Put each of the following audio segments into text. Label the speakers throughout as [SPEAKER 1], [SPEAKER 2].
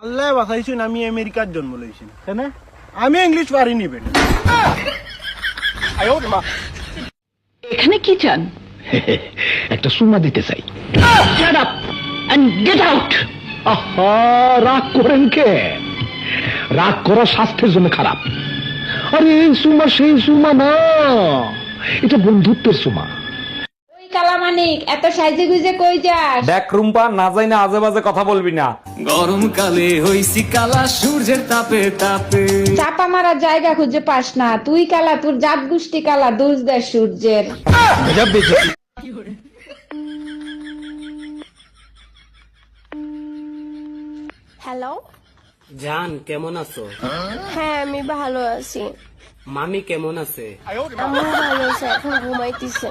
[SPEAKER 1] আল্লাহ বাঁচাইছেন, আমি আমেরিকার জন্ম লইছি না, আমি ইংলিশ পারিনি বেটা।
[SPEAKER 2] এখানে কি চান?
[SPEAKER 3] একটা সুমা দিতে চাই।
[SPEAKER 2] Shut up and get out!
[SPEAKER 3] আহা, রাগ করেন কে? রাগ করা স্বাস্থ্যের জন্য খারাপ। আরে এই সুমা সেই সুমা না, এটা বন্ধুত্বের সুমা।
[SPEAKER 4] ওই কালামানিক, এত সাইজে গুজে কই যাস?
[SPEAKER 5] দেখ রুম্পা, না যাই না আজে বাজে কথা বলবি না।
[SPEAKER 6] গরমকালে হইছি কালা সূর্যের তাপে তাপে।
[SPEAKER 4] চাপা মারার জায়গা খুঁজে পাস না, তুই কালা, তোর জাত গোষ্ঠী কালা, দোষ দেয় সূর্যের।
[SPEAKER 7] হ্যালো,
[SPEAKER 8] জান কেমন আছো?
[SPEAKER 7] হ্যাঁ আমি ভালো আছি।
[SPEAKER 8] মামি কেমন আছে?
[SPEAKER 7] আম্মু ভালো আছে, এখন ঘুমাইতেছে।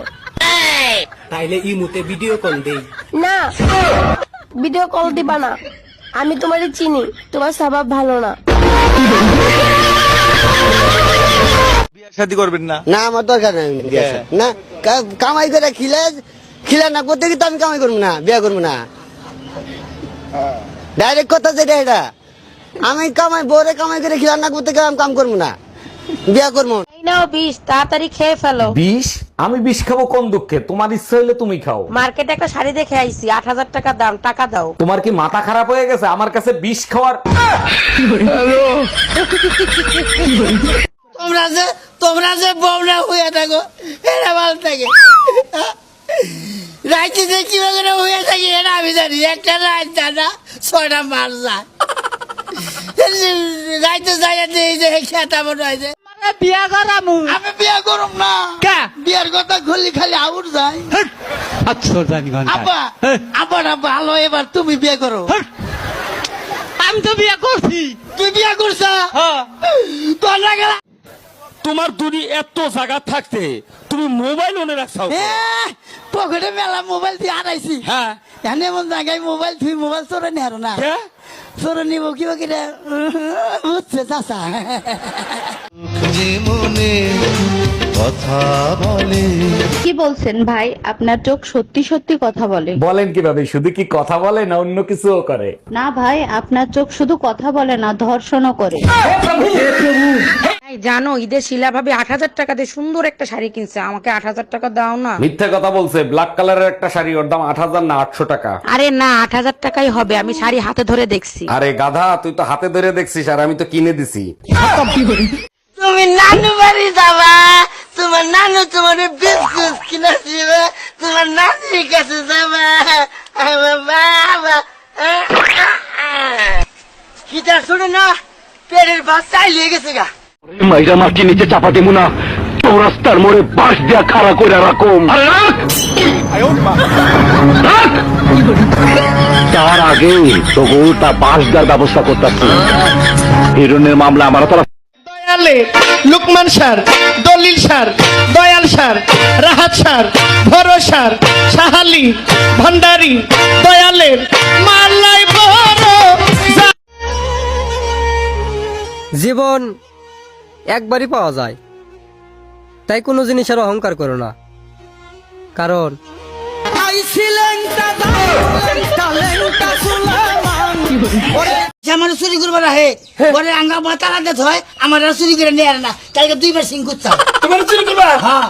[SPEAKER 8] তাইলে ইমুতে ভিডিও কল দেই।
[SPEAKER 7] না, ভিডিও কল দিবা না, আমি তোমারে চিনি, তোমার স্বভাব ভালো না।
[SPEAKER 5] শাদি করবেন না?
[SPEAKER 9] না, আমার দরকার নাই না। কামাই করে খিলে না করতে গিয়ে তো আমি কামাই করবো না, বিয়ে করবো না। ডাইরেক্ট কথা যেটা এটা, আমি কামাই বরে কামাই করে খিলা না করতে গেলে আমি কাম করবো না, বিয়ে করবো।
[SPEAKER 4] এই নাও বিষ, তাড়াতাড়ি খেয়ে ফেলো।
[SPEAKER 5] বিষ? আমি বিষ খাবো কোন দুঃখে? তোমার ইচ্ছা হইলে তুমি খাও।
[SPEAKER 4] মার্কেটে একটা শাড়ি দেখে আইছি, 8,000 টাকা দাম, টাকা দাও।
[SPEAKER 5] তোমার কি মাথা খারাপ হয়ে গেছে আমার কাছে বিষ খাওয়ার?
[SPEAKER 9] তোমরা যে বউরা হয়ে থাকো, এটা ভালো থাকে। রাইতে যে কিভাবে হয়ে থাকি এটা আমি জানি। একটা রাত জানা 6টা মাস যায়, রাইতে যাই যে খেতা মনে হয়েছে বিয়া করামু। আমি বিয়া করুম না, বিয়ার কথা খুললি খালি আউট যায়। আব্বা আব্বা ভালো, এবার তুমি বিয়ে করো।
[SPEAKER 8] আমি তো বিয়ে করছি।
[SPEAKER 9] তুই বিয়া করছ? তোমরা গেলা
[SPEAKER 5] তোমার দুনি এত জায়গা থাকতে তুমি মোবাইল ওনে রাখছো?
[SPEAKER 9] পকেটে মেলা মোবাইল দিয়ে হারাইছি।
[SPEAKER 5] হ্যাঁ,
[SPEAKER 9] এনে এমন জায়গায় মোবাইল তুই মোবাইল চোরে নি হারো না, চোরে নিব কিবা কিনা বুঝছে চাচা।
[SPEAKER 10] কি বলছেন ভাই? আপনার চোখ সত্যি সত্যি কথা বলে।
[SPEAKER 5] বলেন কিভাবে? শুধু কি কথা বলে না অন্য কিছুও করে?
[SPEAKER 10] না ভাই, আপনার চোখ শুধু কথা বলে না, ধর্ষণও করে।
[SPEAKER 4] জানো, ঈদের শিলা ভাবে 8,000 টাকা দিয়ে সুন্দর একটা শাড়ি কিনছে, আমাকে 8,000 টাকা দাও না।
[SPEAKER 5] মিথ্যা কথা বলছে। ব্ল্যাক কালারের একটা শাড়ি, ওর দাম 8,000 না 800 টাকা।
[SPEAKER 4] আরে না, 8,000 টাকাই হবে, আমি শাড়ি হাতে ধরে দেখছি।
[SPEAKER 5] আরে গাধা, তুই তো হাতে ধরে দেখছিস আর আমি তো কিনে দিছি।
[SPEAKER 9] তুমি নানু বাড়ি যাবা, তোমার নানু তোমার বিস্কুট কিনে দিবে, তোমার নানির কাছে যাবা। আমার বাবা কিটা শুনে না, পেটের ভাত চাই লেগে গেছে গা।
[SPEAKER 3] মাইরা মাটি নিচে চাপা দেবো না, চৌরাস্তার মোড়ে বাঁশ দিয়া খাড়া করে রাখুম। তার আগে তো গোটা বাঁশ দেওয়ার ব্যবস্থা করতেছি। হিরোনের মামলা আমার তো
[SPEAKER 1] লুকমান স্যার, দলিল sir, Dayal sir, Rahat sir, ভরসার, সাহালি, ভান্ডারি, দয়ালের মালাই বড়।
[SPEAKER 8] জীবন একবারই পাওয়া যায়, তাই কোনো জিনিসের অহংকার করো না, কারণ
[SPEAKER 9] আমার চুরি করবো না হে, পরে আঙ্গা মাথা রাখতে হয়, আমার চুরি করে নিয়ে না, কালকে 2বার সিং করতাম।
[SPEAKER 1] তোমার চুরি করবা?
[SPEAKER 9] হ্যাঁ।